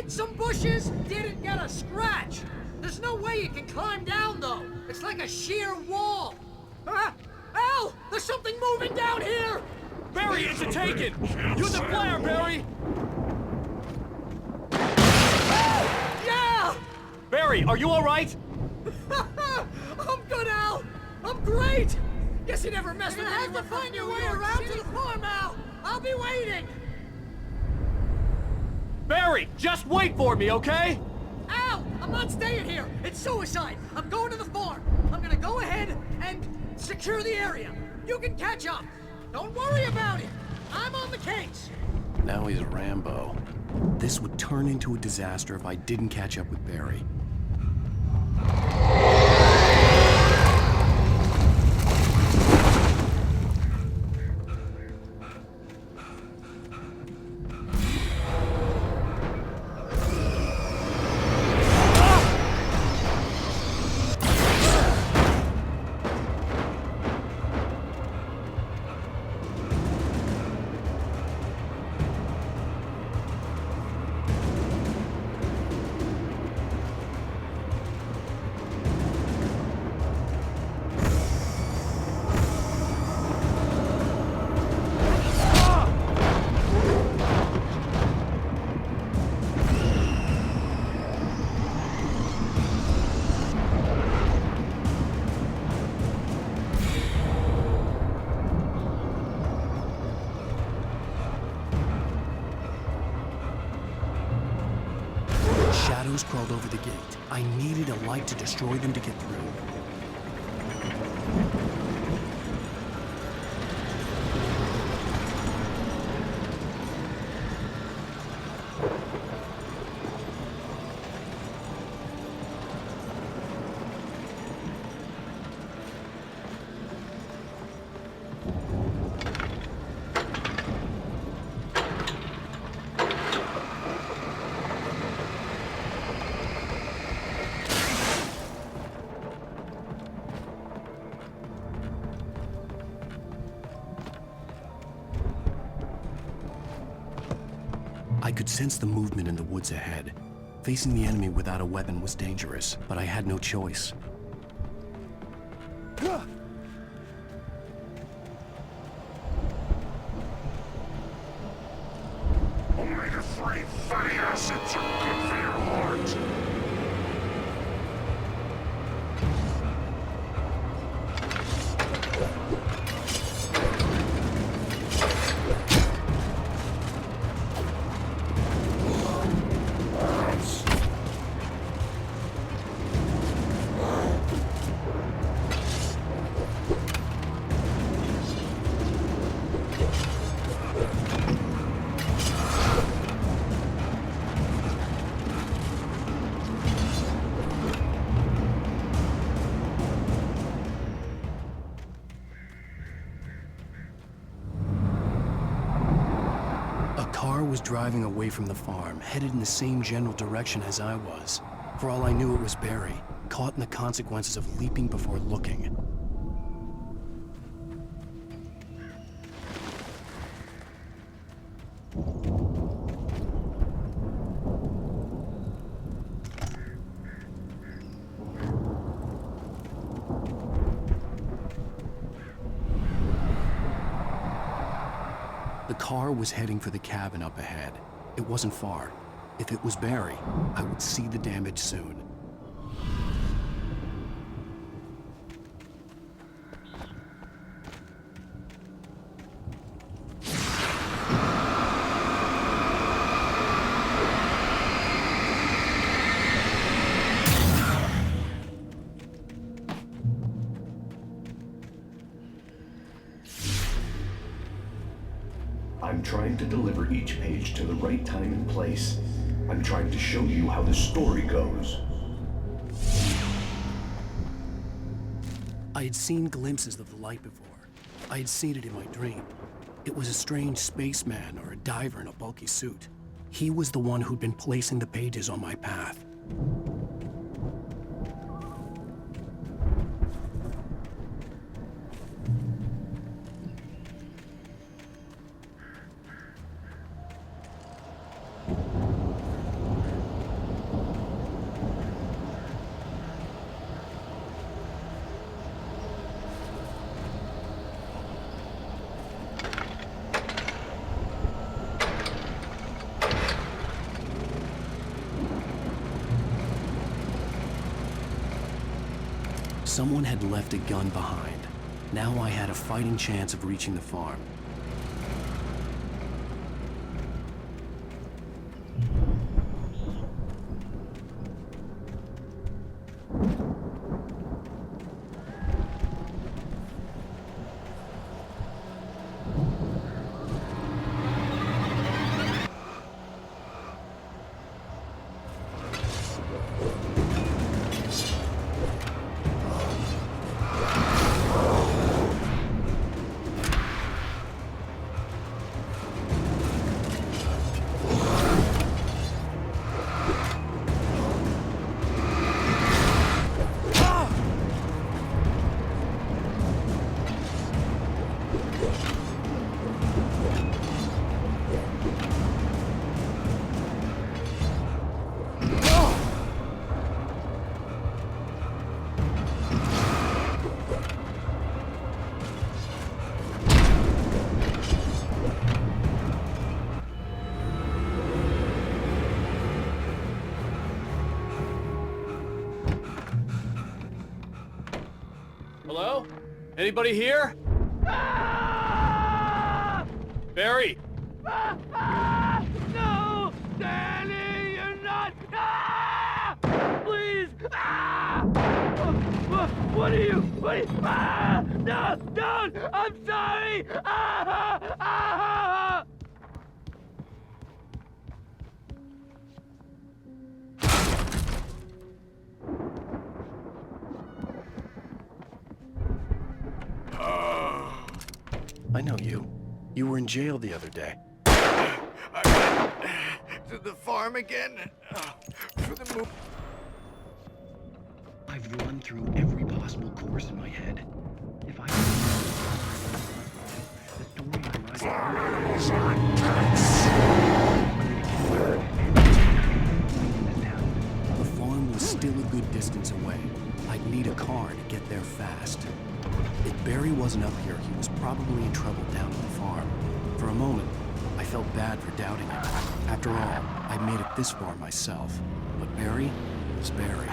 Hit some bushes, didn't get a scratch. There's no way you can climb down, though. It's like a sheer wall. Ah! Al! There's something moving down here! Barry, it's a taken! Use a flare, Barry! Yeah! Barry, are you alright? I'm good, Al! I'm great! Guess you never messed with anyone. You're gonna have to find your way around to the farm, Al! I'll be waiting! Barry, just wait for me, okay? Al! I'm not staying here! It's suicide! I'm going to the farm! I'm gonna go ahead and secure the area. You can catch up. Don't worry about it. I'm on the case. Now he's Rambo. This would turn into a disaster if I didn't catch up with Barry. Shadows crawled over the gate. I needed a light to destroy them to get through. I could sense the movement in the woods ahead. Facing the enemy without a weapon was dangerous, but I had no choice. Omega-3 fatty acids are good for your heart. Was driving away from the farm, headed in the same general direction as I was. For all I knew, it was Barry, caught in the consequences of leaping before looking. The car was heading for the cabin up ahead. It wasn't far. If it was Barry, I would see the damage soon. I'm trying to deliver each page to the right time and place. I'm trying to show you how the story goes. I had seen glimpses of the light before. I had seen it in my dream. It was a strange spaceman or a diver in a bulky suit. He was the one who'd been placing the pages on my path. Someone had left a gun behind. Now I had a fighting chance of reaching the farm. Hello? Anybody here? Barry! No! Danny, you're not! Please! What are you? No! Don't! I'm sorry! I know you. You were in jail the other day. I went to the farm again for the move. I've run through every possible course in my head. If I the story I write. The farm was still a good distance away. I'd need a car to get there fast. If Barry wasn't up here, he was probably in trouble down at the farm. For a moment, I felt bad for doubting him. After all, I made it this far myself. But Barry was Barry.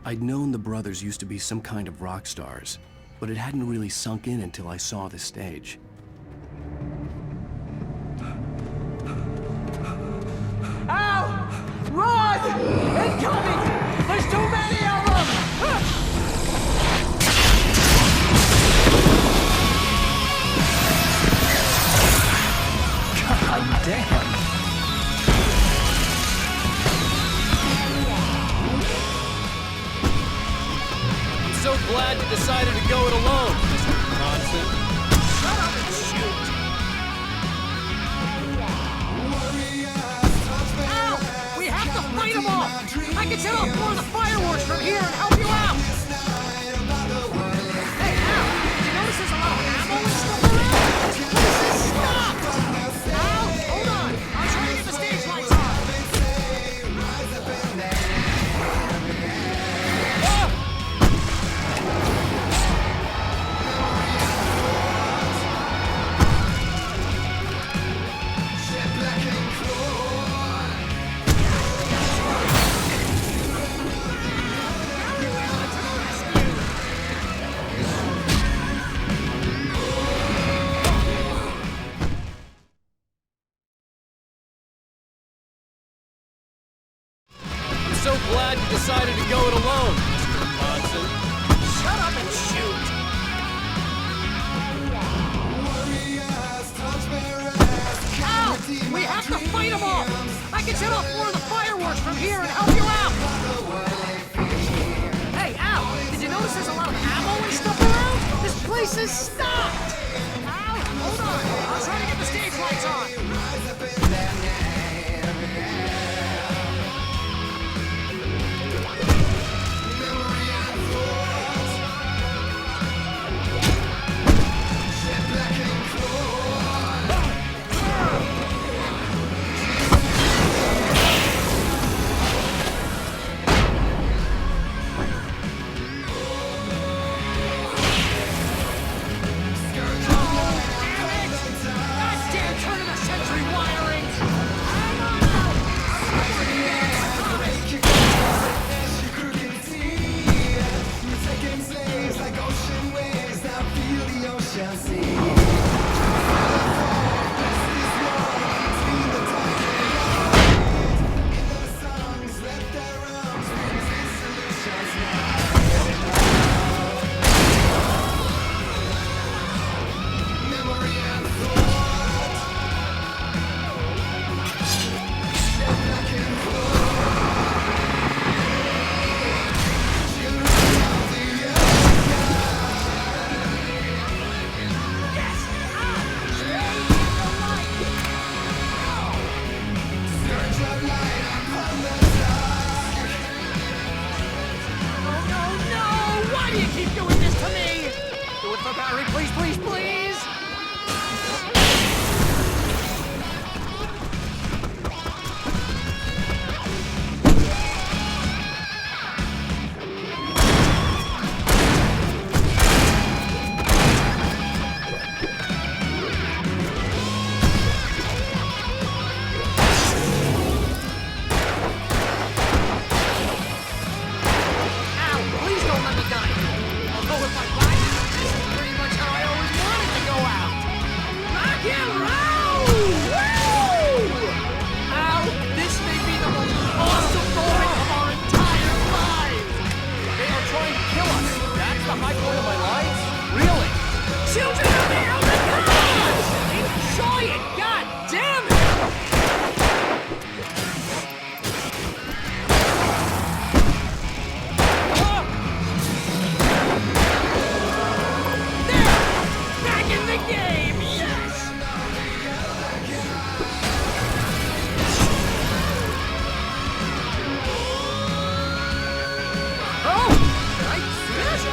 I'd known the brothers used to be some kind of rock stars, but it hadn't really sunk in until I saw the stage. Ow! Run! Incoming! There's too many of them! God damn! So glad you decided to go it alone, Mr. Johnson. Shut up and shoot! Ow! We have to fight them off! I can set off more of the fireworks from here and help you out! Hey, Al! Did you notice there's a lot of ammo and stuff around? Please stop! Al, hold on! I'm trying to get the stage lights on! can set off more of the fireworks from here and help you out! Hey, Al, did you notice there's a lot of ammo and stuff around? This place is stocked! Al, hold on. I'll try to get the stage lights on. Please, please, please! Children of the elder gods! Enjoy it! God damn it! There! Back in the game! Yes! Oh! Did I finish?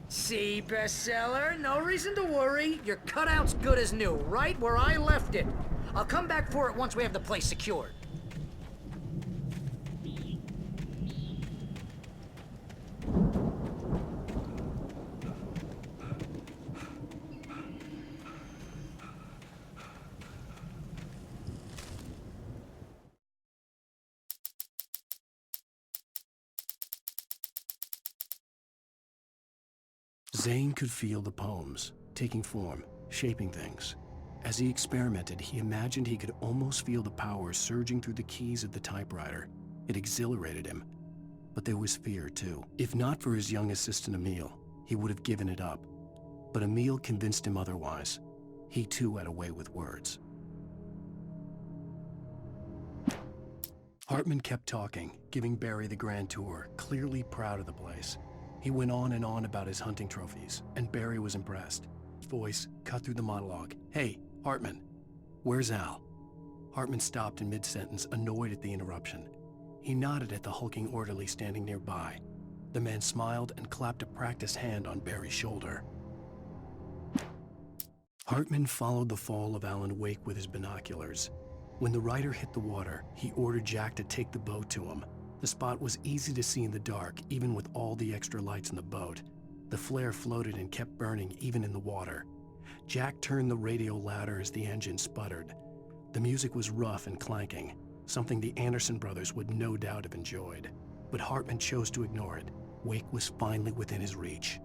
See, bestseller? No reason to worry. Your cutout's good as new, right where I left it. I'll come back for it once we have the place secured. Zane could feel the poems, taking form, shaping things. As he experimented, he imagined he could almost feel the power surging through the keys of the typewriter. It exhilarated him. But there was fear, too. If not for his young assistant Emil, he would have given it up. But Emil convinced him otherwise. He too had a way with words. Hartman kept talking, giving Barry the grand tour, clearly proud of the place. He went on and on about his hunting trophies, and Barry was impressed. His voice cut through the monologue. Hey, Hartman, "Where's Al?" Hartman stopped in mid-sentence, annoyed at the interruption. He nodded at the hulking orderly standing nearby. The man smiled and clapped a practiced hand on Barry's shoulder. Hartman followed the fall of Alan Wake with his binoculars. When the rider hit the water, he ordered Jack to take the boat to him. The spot was easy to see in the dark, even with all the extra lights in the boat. The flare floated and kept burning even in the water. Jack turned the radio louder as the engine sputtered. The music was rough and clanking, something the Anderson brothers would no doubt have enjoyed. But Hartman chose to ignore it. Wake was finally within his reach.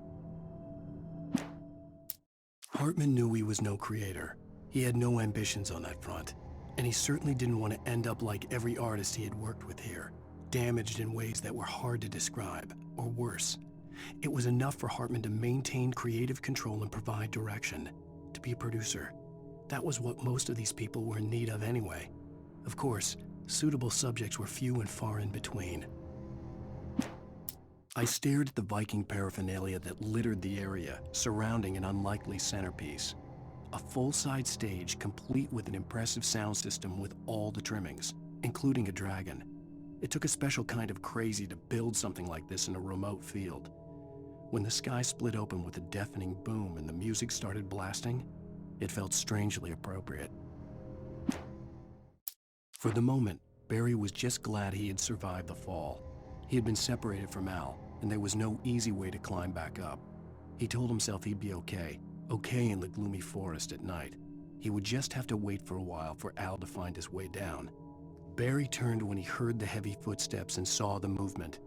Hartman knew he was no creator. He had no ambitions on that front, and he certainly didn't want to end up like every artist he had worked with here, damaged in ways that were hard to describe, or worse. It was enough for Hartman to maintain creative control and provide direction, to be a producer. That was what most of these people were in need of anyway. Of course, suitable subjects were few and far in between. I stared at the Viking paraphernalia that littered the area, surrounding an unlikely centerpiece. A full-size stage complete with an impressive sound system with all the trimmings, including a dragon. It took a special kind of crazy to build something like this in a remote field. When the sky split open with a deafening boom and the music started blasting, it felt strangely appropriate. For the moment, Barry was just glad he had survived the fall. He had been separated from Al, and there was no easy way to climb back up. He told himself he'd be okay in the gloomy forest at night. He would just have to wait for a while for Al to find his way down. Barry turned when he heard the heavy footsteps and saw the movement.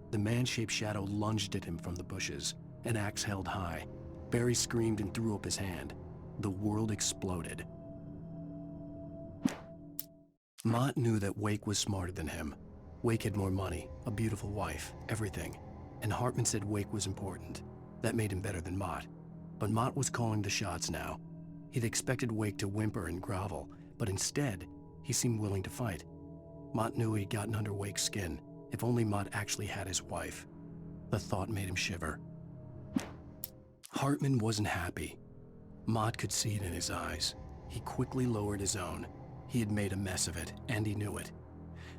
The man-shaped shadow lunged at him from the bushes, an axe held high. Barry screamed and threw up his hand. The world exploded. Mott knew that Wake was smarter than him. Wake had more money, a beautiful wife, everything. And Hartman said Wake was important. That made him better than Mott. But Mott was calling the shots now. He'd expected Wake to whimper and grovel, but instead, he seemed willing to fight. Mott knew he'd gotten under Wake's skin. If only Mott actually had his wife. The thought made him shiver. Hartman wasn't happy. Mott could see it in his eyes. He quickly lowered his own. He had made a mess of it, and he knew it.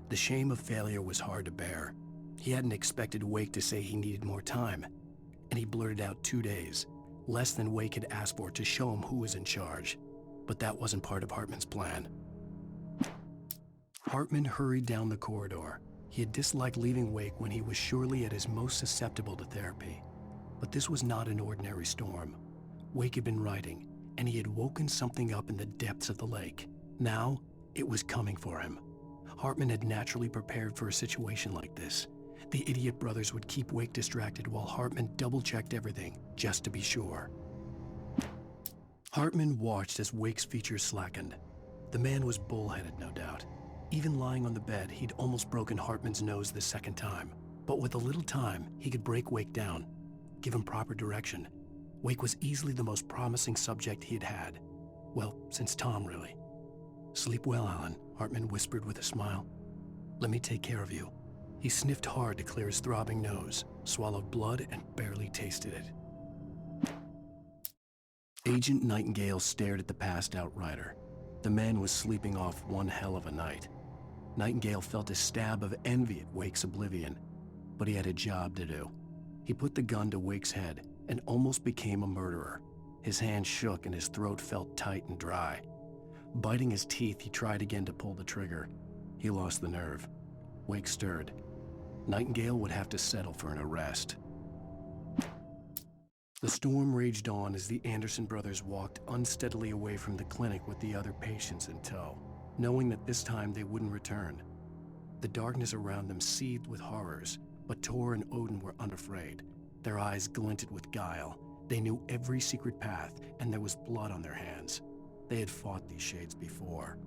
The shame of failure was hard to bear. He hadn't expected Wake to say he needed more time, and he blurted out 2 days, less than Wake had asked for to show him who was in charge. But that wasn't part of Hartman's plan. Hartman hurried down the corridor. He had disliked leaving Wake when he was surely at his most susceptible to therapy. But this was not an ordinary storm. Wake had been writing, and he had woken something up in the depths of the lake. Now, it was coming for him. Hartman had naturally prepared for a situation like this. The idiot brothers would keep Wake distracted while Hartman double-checked everything, just to be sure. Hartman watched as Wake's features slackened. The man was bullheaded, no doubt. Even lying on the bed, he'd almost broken Hartman's nose the second time. But with a little time, he could break Wake down, give him proper direction. Wake was easily the most promising subject he had had. Well, since Tom, really. "Sleep well, Alan," Hartman whispered with a smile. "Let me take care of you." He sniffed hard to clear his throbbing nose, swallowed blood, and barely tasted it. Agent Nightingale stared at the passed-out rider. The man was sleeping off one hell of a night. Nightingale felt a stab of envy at Wake's oblivion, but he had a job to do. He put the gun to Wake's head and almost became a murderer. His hand shook and his throat felt tight and dry. Biting his teeth, he tried again to pull the trigger. He lost the nerve. Wake stirred. Nightingale would have to settle for an arrest. The storm raged on as the Anderson brothers walked unsteadily away from the clinic with the other patients in tow, knowing that this time they wouldn't return. The darkness around them seethed with horrors, but Tor and Odin were unafraid. Their eyes glinted with guile. They knew every secret path, and there was blood on their hands. They had fought these shades before.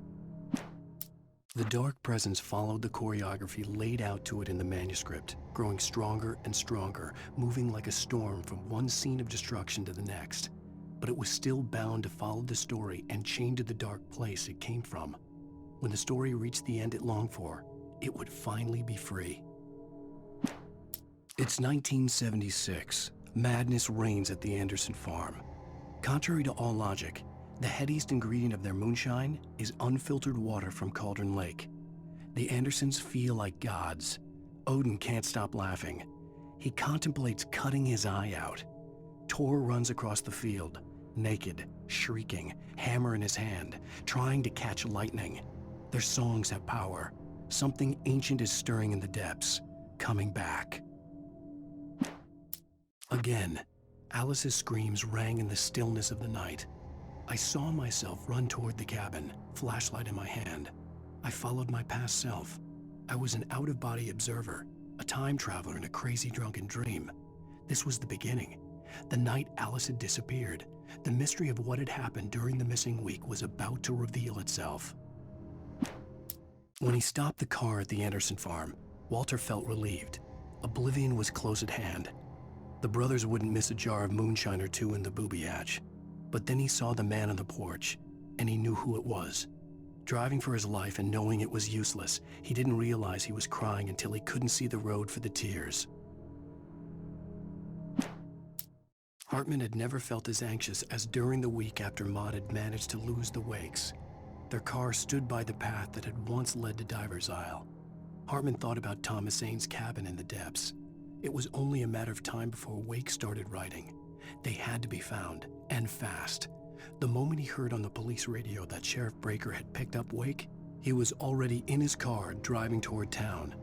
The dark presence followed the choreography laid out to it in the manuscript, growing stronger and stronger, moving like a storm from one scene of destruction to the next. But it was still bound to follow the story and chained to the dark place it came from. When the story reached the end it longed for, it would finally be free. It's 1976. Madness reigns at the Anderson farm. Contrary to all logic, The headiest ingredient of their moonshine is unfiltered water from Cauldron Lake. The Andersons feel like gods. Odin can't stop laughing. He contemplates cutting his eye out. Tor runs across the field, naked, shrieking, hammer in his hand, trying to catch lightning. Their songs have power. Something ancient is stirring in the depths, coming back. Again, Alice's screams rang in the stillness of the night. I saw myself run toward the cabin, flashlight in my hand. I followed my past self. I was an out-of-body observer, a time traveler in a crazy drunken dream. This was the beginning. The night Alice had disappeared. The mystery of what had happened during the missing week was about to reveal itself. When he stopped the car at the Anderson farm, Walter felt relieved. Oblivion was close at hand. The brothers wouldn't miss a jar of moonshine or two in the booby hatch. But then he saw the man on the porch, and he knew who it was. Driving for his life and knowing it was useless, he didn't realize he was crying until he couldn't see the road for the tears. Hartman had never felt as anxious as during the week after Maud had managed to lose the Wakes. Their car stood by the path that had once led to Diver's Isle. Hartman thought about Thomas Zane's cabin in the depths. It was only a matter of time before Wake started writing. They had to be found, and fast. The moment he heard on the police radio that Sheriff Breaker had picked up Wake, he was already in his car driving toward town.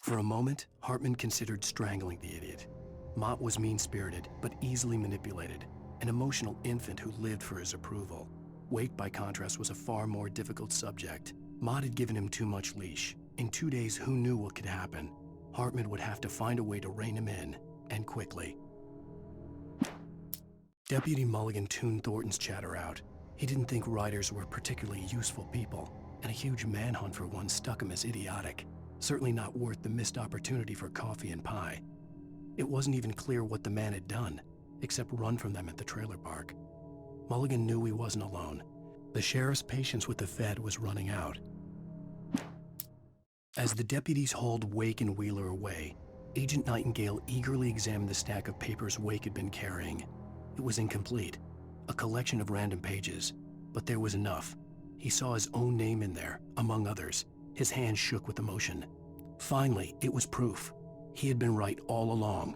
For a moment, Hartman considered strangling the idiot. Mott was mean-spirited, but easily manipulated, an emotional infant who lived for his approval. Wake, by contrast, was a far more difficult subject. Mott had given him too much leash. In 2 days, who knew what could happen? Hartman would have to find a way to rein him in, and quickly. Deputy Mulligan tuned Thornton's chatter out. He didn't think writers were particularly useful people, and a huge manhunt for one struck him as idiotic. Certainly not worth the missed opportunity for coffee and pie. It wasn't even clear what the man had done, except run from them at the trailer park. Mulligan knew he wasn't alone. The sheriff's patience with the Fed was running out. As the deputies hauled Wake and Wheeler away, Agent Nightingale eagerly examined the stack of papers Wake had been carrying. It was incomplete, a collection of random pages, but there was enough. He saw his own name in there, among others. His hand shook with emotion. Finally, it was proof. He had been right all along.